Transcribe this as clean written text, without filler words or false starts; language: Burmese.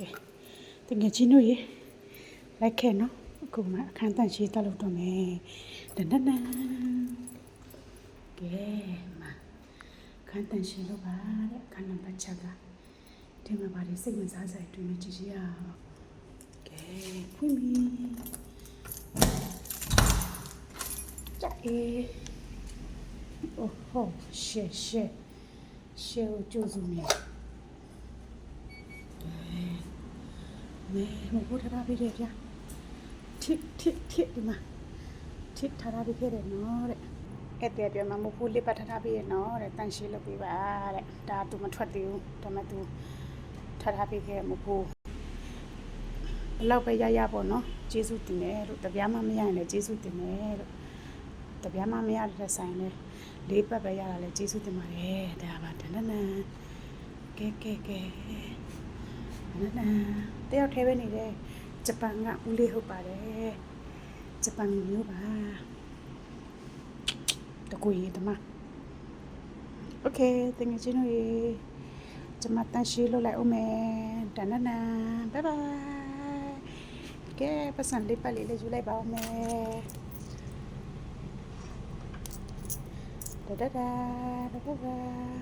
ကဲတကယ်ချင်းတို့ရေလိုက်ခဲ့နော်အခုမှအခန်းတန့်ရှင်းတက်လို့တော့မယ်တန်တန်ကဲမှာအခန်းတန့်ရှင်းလို့ပါတဲ့အခန်းနံပါတ်6ကဒီမှာပါလေစိတ်ဝင်စားစရာတွေ့နေကြည့်ရအောင်ကဲဖွင့်ပြီကြက်အေးအိုးဟောရှေကိုကြိုးစုနေမဲမဟုတ်ထားပြီလေဗျာထိဒီမှာထိထားတာပြီးခဲ့တယ်နော်တဲ့အဲ့တဲ့ပြောမှာမဟုတ်လေးပတ်ထားပြီးရနော်တဲ့တန်ရှင်းလုပ်ပြီးပါတဲ့ဒါသူမထွက်သေးဘူးဒါမှသူထားပြီးခဲ့မဟုတ်ဘလောက်ပဲရပေါ့နော်ကျေးဇူးတင်တယ်လို့တပြားမှမရရင်လည်းကျေးဇူးတင်တယ်လို့တပြားမှမရတဲ့ဆိုင်လေလေးပတ်ပဲရတာလေကျေးဇူးတင်ပါတယ်ဒါပါတနနကဲနနတယောက်ထဲပဲနေတယ်ဂျပန်ကဦးလေးဟုတ်ပါတယ်ဂျပန်မျိုးပါတကူရီတမโอเคတင်ငယ်ချင်းတို့ရေကျွန်မတန်ရှင်းလုပ်လိုက်အောင်မယ်တနနဘိုင်ဘိုင်ကဲပတ်စံလေးပတ်လေးယူလိုက်ပါအောင်မယ်da da da da da da